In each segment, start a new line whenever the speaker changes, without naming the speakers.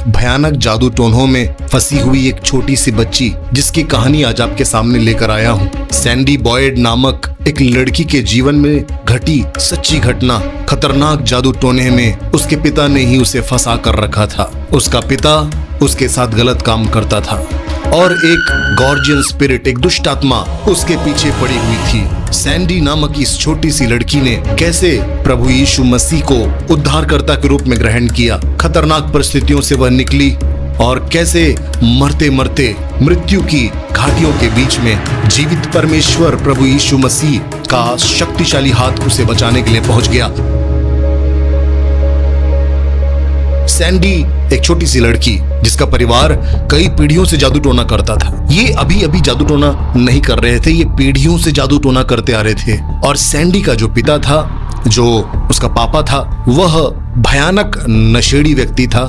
भयानक जादू टोनों में फंसी हुई एक छोटी सी बच्ची जिसकी कहानी आज आपके सामने लेकर आया हूँ। सैंडी बॉयड नामक एक लड़की के जीवन में घटी सच्ची घटना। खतरनाक जादू टोने में उसके पिता ने ही उसे फंसा कर रखा था। उसका पिता उसके साथ गलत काम करता था और एक गॉर्जियन स्पिरिट, एक दुष्ट आत्मा उसके पीछे पड़ी हुई थी। सैंडी नामक इस छोटी सी लड़की ने कैसे प्रभु यीशु मसीह को उद्धारकर्ता के रूप में ग्रहण किया, खतरनाक परिस्थितियों से वह निकली और कैसे मरते मरते मृत्यु की घाटियों के बीच में जीवित परमेश्वर प्रभु यीशु मसीह का शक्तिशाली हाथ उसे बचाने के लिए पहुंच गया। सैंडी एक छोटी सी लड़की जिसका परिवार कई पीढ़ियों से जादू टोना करता था। ये अभी अभी जादू टोना नहीं कर रहे थे, ये पीढ़ियों से जादू टोना करते आ रहे थे। और सैंडी का जो पिता था, जो उसका पापा था, वह भयानक नशेड़ी व्यक्ति था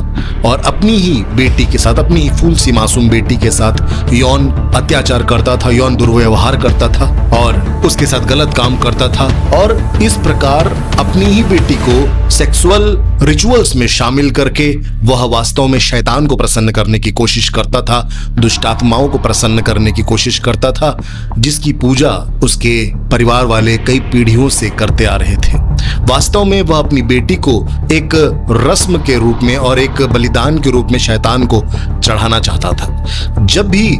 और अपनी ही बेटी के साथ, अपनी ही फूल सी मासूम बेटी के साथ यौन अत्याचार करता था, यौन दुर्व्यवहार करता था और उसके साथ गलत काम करता था। और इस प्रकार अपनी ही बेटी को सेक्सुअल रिचुअल्स में शामिल करके वह वास्तव में शैतान को प्रसन्न करने की कोशिश करता था, दुष्ट आत्माओं को प्रसन्न करने की कोशिश करता था, जिसकी पूजा उसके परिवार वाले कई पीढ़ियों से करते आ रहे थे। वास्तव में वह अपनी बेटी को एक रस्म के रूप में और एक बलिदान के रूप में शैतान को चढ़ाना चाहता था। जब भी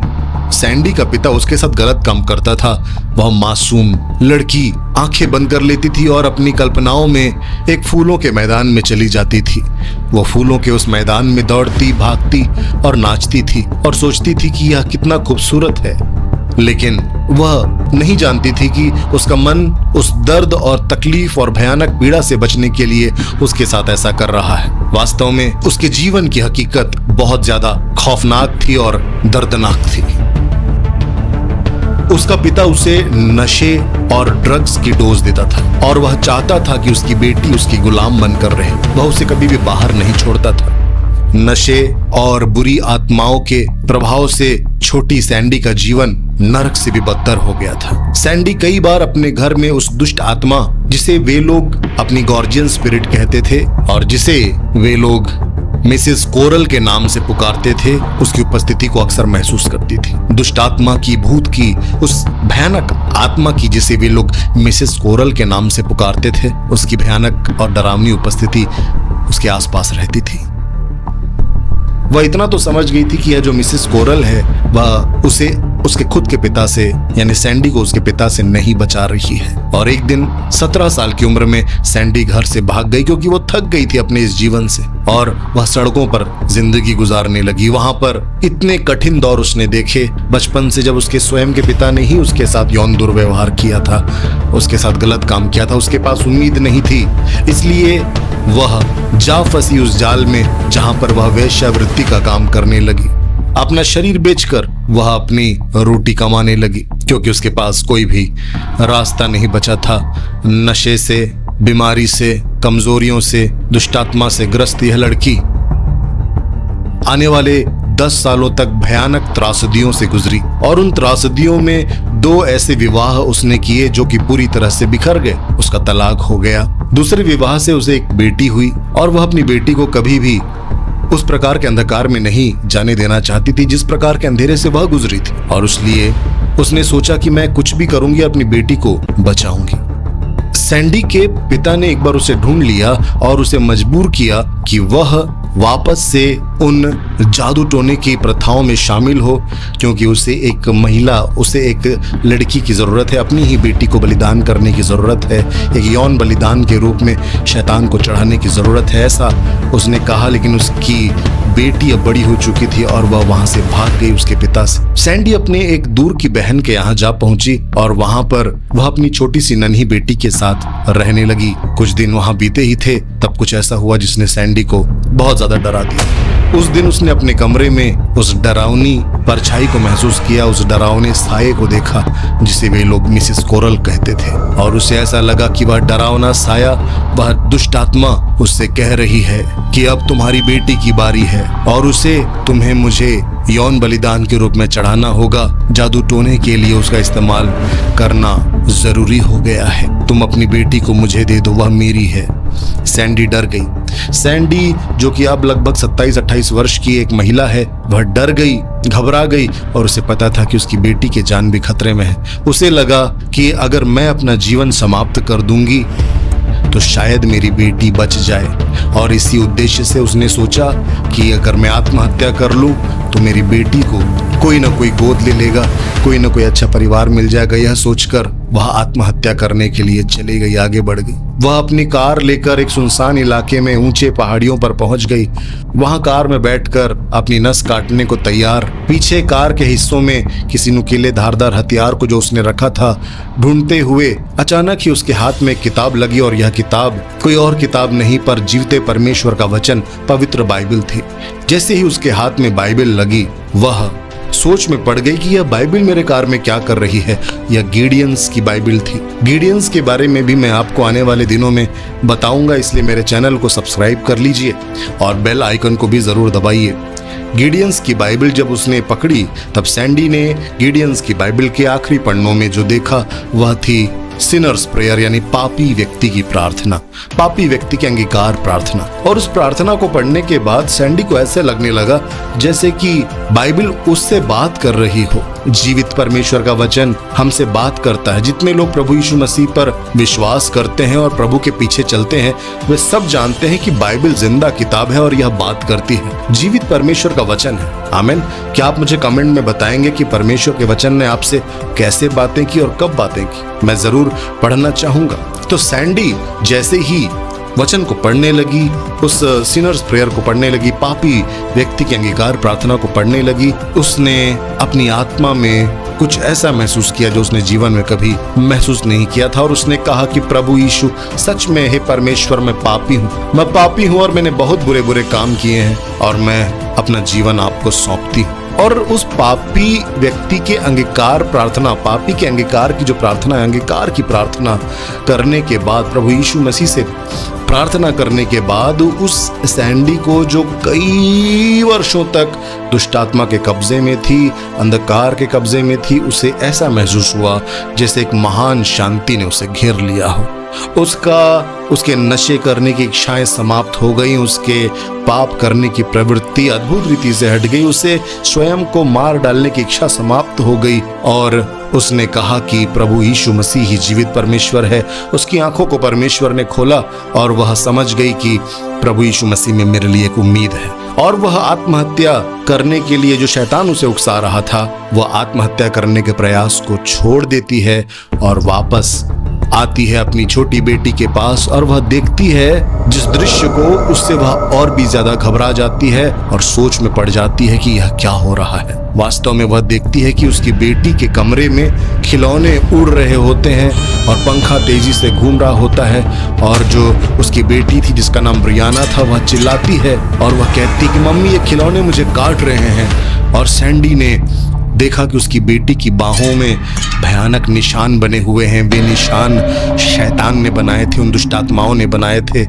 सैंडी का पिता उसके साथ गलत काम करता था, वह मासूम लड़की आंखें बंद कर लेती थी और अपनी कल्पनाओं में एक फूलों के मैदान में चली जाती थी। वो फूलों के उस मैदान में दौड़ती, भागती और नाचती थी और सोचती थी कि यह कितना खूबसूरत है, लेकिन वह नहीं जानती थी कि उसका मन उस दर्द और तकलीफ और भयानक पीड़ा से बचने के लिए उसके साथ ऐसा कर रहा है। वास्तव में उसके जीवन की हकीकत बहुत ज्यादा खौफनाक थी और दर्दनाक थी। उसका पिता उसे नशे और ड्रग्स की डोज देता था और वह चाहता था कि उसकी बेटी उसकी गुलाम बनकर रहे। वह उसे कभी भी बाहर नहीं छोड़ता था। नशे और बुरी आत्माओं के प्रभाव से छोटी सैंडी का जीवन नरक से भी बदतर हो गया था। सैंडी कई बार अपने घर में उस दुष्ट आत्मा, जिसे वे लोग अपनी गॉर्जियन स्पिरिट कहते थे और जिसे वे लोग मिसेस कोरल के नाम से पुकारते थे, उसकी उपस्थिति को अक्सर महसूस करती थी। दुष्ट आत्मा की, भूत की, उस भयानक आत्मा की जिसे वे लोग मिसेस कोरल के नाम से पुकारते थे, उसकी भयानक और डरावनी उपस्थिति उसके आसपास रहती थी। वह इतना तो समझ गई थी कि यह जो मिसेस कोरल है वह उसे उसके खुद के पिता से, यानी सैंडी को उसके पिता से नहीं बचा रही है। और एक दिन 17 साल की उम्र में सैंडी घर से भाग गई क्योंकि वो थक गई थी अपने इस जीवन से और वह सड़कों पर जिंदगी गुजारने लगी। वहां पर इतने कठिन दौर उसने देखे बचपन से, जब उसके स्वयं के पिता ने ही उसके साथ यौन दुर्व्यवहार किया था, उसके साथ गलत काम किया था। उसके पास उम्मीद नहीं थी, इसलिए वह जा फंसी उस जाल में जहां पर वह वेश्यावृत्ति का काम करने लगी। अपना शरीर बेचकर वह अपनी रोटी कमाने लगी क्योंकि उसके पास कोई भी रास्ता नहीं बचा था। नशे से, बीमारी से, कमजोरियों से, दुष्टात्मा से ग्रस्त यह लड़की आने वाले 10 सालों तक भयानक त्रासदियों से गुजरी और उन त्रासदियों में 2 ऐसे विवाह उसने किए जो कि पूरी तरह से बिखर गए। उसका तलाक हो गया। दूसरे विवाह से उसे एक बेटी हुई और वह अपनी बेटी को कभी भी उस प्रकार के अंधकार में नहीं जाने देना चाहती थी जिस प्रकार के अंधेरे से वह गुजरी थी। और इसलिए उसने सोचा कि मैं कुछ भी करूंगी, अपनी बेटी को बचाऊंगी। सैंडी के पिता ने एक बार उसे ढूंढ लिया और उसे मजबूर किया कि वह वापस से उन जादू टोने की प्रथाओं में शामिल हो, क्योंकि उसे एक महिला, उसे एक लड़की की ज़रूरत है, अपनी ही बेटी को बलिदान करने की ज़रूरत है, एक यौन बलिदान के रूप में शैतान को चढ़ाने की ज़रूरत है, ऐसा उसने कहा। लेकिन उसकी बेटी अब बड़ी हो चुकी थी और वह वहां से भाग गई उसके पिता से। सैंडी अपने एक दूर की बहन के यहाँ जा पहुंची और वहां पर वह अपनी छोटी सी नन्ही बेटी के साथ रहने लगी। कुछ दिन वहां बीते ही थे तब कुछ ऐसा हुआ जिसने सैंडी को बहुत ज्यादा डरा दिया। उस दिन उसने अपने कमरे में उस डरावनी परछाई को महसूस किया, उस डरावने साये को देखा जिसे वे लोग मिसेस कोरल कहते थे, और उसे ऐसा लगा कि वह डरावना साया, वह दुष्ट आत्मा उससे कह रही है कि अब तुम्हारी बेटी की बारी है और उसे तुम्हें मुझे यौन बलिदान के रूप में चढ़ाना होगा। जादू टोने के लिए उसका इस्तेमाल करना जरूरी हो गया है। तुम अपनी बेटी को मुझे दे दो, वह मेरी है। सैंडी डर गई। सैंडी, जो कि अब लगभग 27-28 वर्ष की एक महिला है, वह डर गई, घबरा गई और उसे पता था कि उसकी बेटी की जान भी खतरे में है। उसे लगा कि अगर मैं अपना जीवन समाप्त कर दूंगी तो शायद मेरी बेटी बच जाए, और इसी उद्देश्य से उसने सोचा कि अगर मैं आत्महत्या कर लूं तो मेरी बेटी को कोई ना कोई गोद ले लेगा, कोई ना कोई अच्छा परिवार मिल जाएगा। यह सोचकर वह आत्महत्या करने के लिए चली गई, आगे बढ़ गई। वह अपनी कार लेकर एक सुनसान इलाके में ऊंचे पहाड़ियों पर पहुंच गई। वहां कार में बैठकर अपनी नस काटने को तैयार, पीछे कार के हिस्सों में किसी नुकीले धारदार हथियार को जो उसने रखा था ढूंढते हुए अचानक ही उसके हाथ में एक किताब लगी, और यह किताब कोई और किताब नहीं पर जीवते परमेश्वर का वचन, पवित्र बाइबल थी। जैसे ही उसके हाथ में बाइबल लगी, वह सोच में पड़ गई कि यह बाइबल मेरे कार में क्या कर रही है। यह गिडियंस की बाइबल थी। गिडियंस के बारे में भी मैं आपको आने वाले दिनों में बताऊंगा, इसलिए मेरे चैनल को सब्सक्राइब कर लीजिए और बेल आइकन को भी जरूर दबाइए। गिडियंस की बाइबल जब उसने पकड़ी, तब सैंडी ने गिडियंस की बाइबल के आखिरी पन्नों में जो देखा वह थी सिनर्स प्रेयर, यानी पापी व्यक्ति की प्रार्थना, पापी व्यक्ति की अंगीकार प्रार्थना। और उस प्रार्थना को पढ़ने के बाद सैंडी को ऐसे लगने लगा जैसे कि बाइबल उससे बात कर रही हो। जीवित परमेश्वर का वचन हमसे बात करता है। जितने लोग प्रभु यीशु मसीह पर विश्वास करते हैं और प्रभु के पीछे चलते हैं, वे सब जानते हैं कि बाइबल जिंदा किताब है और यह बात करती है, जीवित परमेश्वर का वचन है। आमीन। क्या आप मुझे कमेंट में बताएंगे कि परमेश्वर के वचन ने आपसे कैसे बातें की और कब बातें की? मैं जरूर पढ़ना चाहूंगा। तो सैंडी जैसे ही वचन को पढ़ने लगी, उस सिनर्स प्रेयर को पढ़ने लगी, पापी व्यक्ति की अंगीकार प्रार्थना को पढ़ने लगी, उसने अपनी आत्मा में कुछ ऐसा महसूस किया जो उसने जीवन में कभी महसूस नहीं किया था। और उसने कहा कि प्रभु यीशु, सच में हे परमेश्वर, मैं पापी हूँ और मैंने बहुत बुरे बुरे काम किए हैं और मैं अपना जीवन आपको सौंपती हूँ। और उस पापी व्यक्ति के अंगीकार प्रार्थना, पापी के अंगीकार की जो प्रार्थना है, अंगीकार की प्रार्थना करने के बाद, प्रभु यीशु मसीह से प्रार्थना करने के बाद, उस सैंडी को जो कई वर्षों तक दुष्टात्मा के कब्जे में थी, अंधकार के कब्जे में थी, उसे ऐसा महसूस हुआ जैसे एक महान शांति ने उसे घेर लिया हो। उसके नशे करने की इच्छाएं समाप्त हो गई, उसके पाप करने की प्रवृत्ति अद्भुत रीति से हट गई, उसे स्वयं को मार डालने की इच्छा समाप्त हो गई और उसने कहा कि प्रभु यीशु मसीह ही जीवित परमेश्वर है। उसकी आंखों को परमेश्वर ने खोला और वह समझ गई कि प्रभु यीशु मसीह में मेरे लिए एक उम्मीद है। और वह आत्महत्या करने के लिए, जो शैतान उसे उकसा रहा था, वह आत्महत्या करने के प्रयास को छोड़ देती है और वापस आती है अपनी छोटी बेटी के पास। और वह देखती है जिस दृश्य को, उससे वह और भी ज्यादा घबरा जाती है और सोच में पड़ जाती है कि यह क्या हो रहा है। वास्तव में वह देखती है कि उसकी बेटी के कमरे में खिलौने उड़ रहे होते हैं और पंखा तेजी से घूम रहा होता है, और जो उसकी बेटी थी जिसका नाम ब्रियाना था, वह चिल्लाती है और वह कहती कि मम्मी, ये खिलौने मुझे काट रहे हैं। और सैंडी ने देखा कि उसकी बेटी की बाहों में भयानक निशान बने हुए हैं। वे निशान शैतान ने बनाए थे, उन दुष्टात्माओं ने बनाए थे,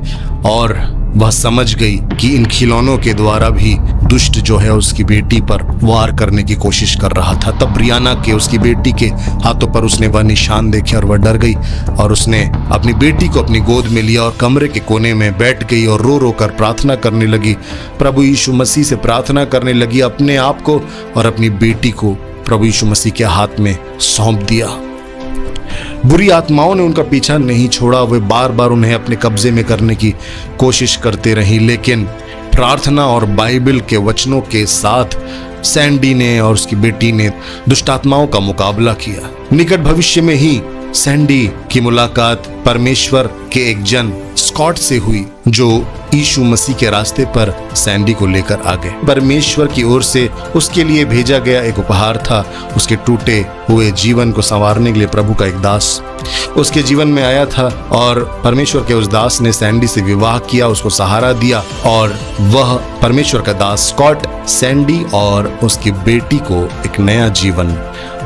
और वह समझ गई कि इन खिलौनों के द्वारा भी दुष्ट जो है उसकी बेटी पर वार करने की कोशिश कर रहा था। तब ब्रियाना के, उसकी बेटी के हाथों पर उसने वह निशान देखे और वह डर गई और उसने अपनी बेटी को अपनी गोद में लिया और कमरे के कोने में बैठ गई और रो रो कर प्रार्थना करने लगी। प्रभु यीशु मसीह से प्रार्थना करने लगी, अपने आप को और अपनी बेटी को प्रभु यीशु मसीह के हाथ में सौंप दिया। बुरी आत्माओं ने उनका पीछा नहीं छोड़ा, वे बार बार उन्हें अपने कब्जे में करने की कोशिश करते रही, लेकिन प्रार्थना और बाइबल के वचनों के साथ सैंडी ने और उसकी बेटी ने दुष्टात्माओं का मुकाबला किया। निकट भविष्य में ही सैंडी की मुलाकात परमेश्वर के एक जन स्कॉट से हुई, जो यीशु मसीह के रास्ते पर सैंडी को लेकर आ गए। परमेश्वर की ओर से उसके लिए भेजा गया एक उपहार था। उसके टूटे हुए जीवन को संवारने के लिए प्रभु का एक दास उसके जीवन में आया था, और परमेश्वर के उस दास ने सैंडी से विवाह किया, उसको सहारा दिया, और वह परमेश्वर का दास स्कॉट सैंडी और उसकी बेटी को एक नया जीवन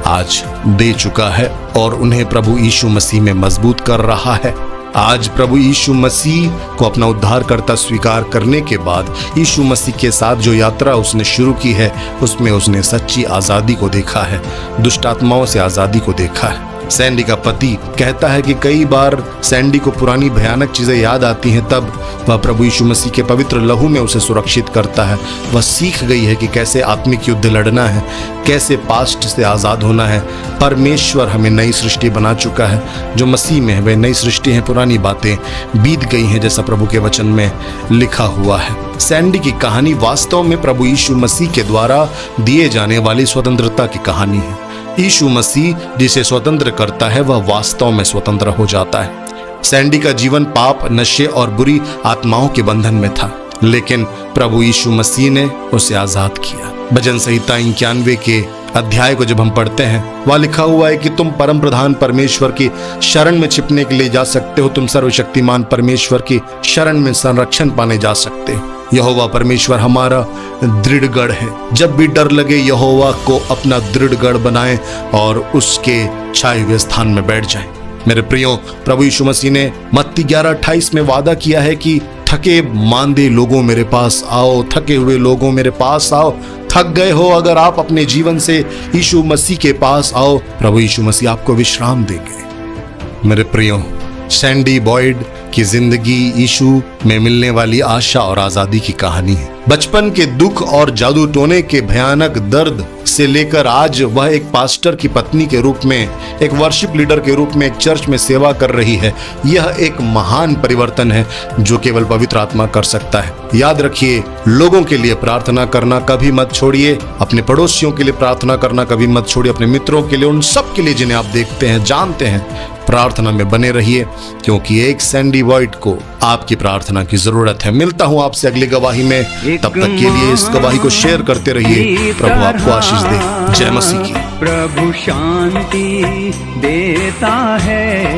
आज दे चुका है और उन्हें प्रभु यीशु मसीह में मजबूत कर रहा है। आज प्रभु यीशु मसीह को अपना उद्धारकर्ता स्वीकार करने के बाद यीशु मसीह के साथ जो यात्रा उसने शुरू की है, उसमें उसने सच्ची आज़ादी को देखा है, दुष्ट आत्माओं से आज़ादी को देखा है। सैंडी का पति कहता है कि कई बार सैंडी को पुरानी भयानक चीजें याद आती हैं, तब वह प्रभु यीशु मसीह के पवित्र लहू में उसे सुरक्षित करता है। वह सीख गई है कि कैसे आत्मिक युद्ध लड़ना है, कैसे पास्ट से आजाद होना है। परमेश्वर हमें नई सृष्टि बना चुका है, जो मसीह में है वे नई सृष्टि है। पुरानी बातें बीत गई हैं, जैसा प्रभु के वचन में लिखा हुआ है। सैंडी की कहानी वास्तव में प्रभु यीशु मसीह के द्वारा दिए जाने वाली स्वतंत्रता की कहानी है। यीशु मसीह जिसे स्वतंत्र करता है वह वास्तव में स्वतंत्र हो जाता है। सैंडी का जीवन पाप, नशे और बुरी आत्माओं के बंधन में था, लेकिन प्रभु यीशु मसीह ने उसे आजाद किया। भजन संहिता 91 के अध्याय को जब हम पढ़ते हैं, वह लिखा हुआ है कि तुम परम प्रधान परमेश्वर की शरण में छिपने के लिए जा सकते हो। तुम सर्वशक्तिमान परमेश्वर की शरण में संरक्षण पाने जा सकते हो। यहोवा परमेश्वर हमारा दृढ़ गढ़ है। जब भी डर लगे, यहोवा को अपना दृढ़ गढ़ बनाएं और उसके छाए हुए स्थान में बैठ जाएं। मेरे प्रियो, प्रभु यीशु मसीह ने मत्ती 11:28 में वादा किया है कि थके मांदे लोगों मेरे पास आओ, थके हुए लोगों मेरे पास आओ। थक गए हो अगर आप अपने जीवन से, यीशु मसीह के पास आओ, प्रभु यीशु मसीह आपको विश्राम देंगे। मेरे प्रियो, सैंडी बॉयड की जिंदगी यीशु में मिलने वाली आशा और आजादी की कहानी है। बचपन के दुख और जादू टोने के भयानक दर्द से लेकर आज वह एक पास्टर की पत्नी के रूप में, एक वर्शिप लीडर के रूप में एक चर्च में सेवा कर रही है। यह एक महान परिवर्तन है जो केवल पवित्र आत्मा कर सकता है। याद रखिए, लोगों के लिए प्रार्थना करना कभी मत छोड़िए। अपने पड़ोसियों के लिए प्रार्थना करना कभी मत छोड़िए। अपने मित्रों के लिए, उन सब के लिए जिन्हें आप देखते हैं, जानते हैं, प्रार्थना में बने रहिए, क्योंकि एक सैंडी बॉयड को आपकी प्रार्थना की जरूरत है। मिलता हूं आपसे अगली गवाही में। तब तक के लिए इस गवाही को शेयर करते रहिए। प्रभु आपको आशीष दे। जय मसीह की।
प्रभु शांति देता है,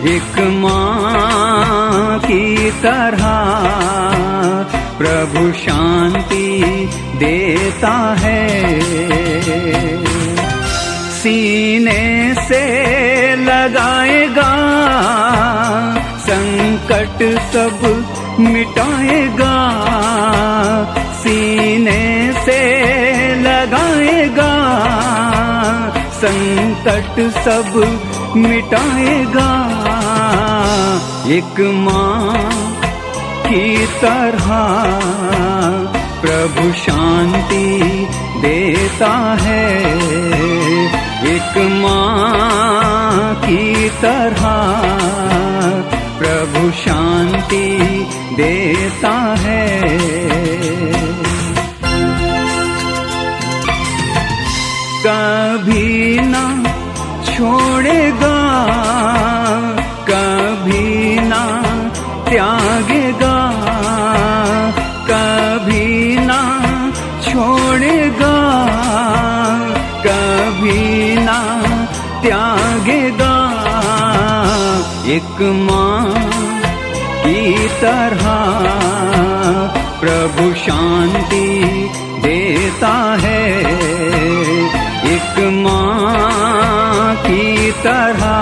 एक माँ की तरह प्रभु शांति देता है। सीने से लगाएगा, संकट सब मिटाएगा। सीने से लगाएगा, संकट सब मिटाएगा। एक माँ की तरह प्रभु शांति देता है। एक माँ की तरह प्रभु शांति देता है। कभी ना छोड़ेगा, कभी ना त्यागेगा, कभी ना छोड़ेगा, कभी ना त्यागेगा। एक माँ की तरह प्रभु शांति देता है। एक माँ की तरह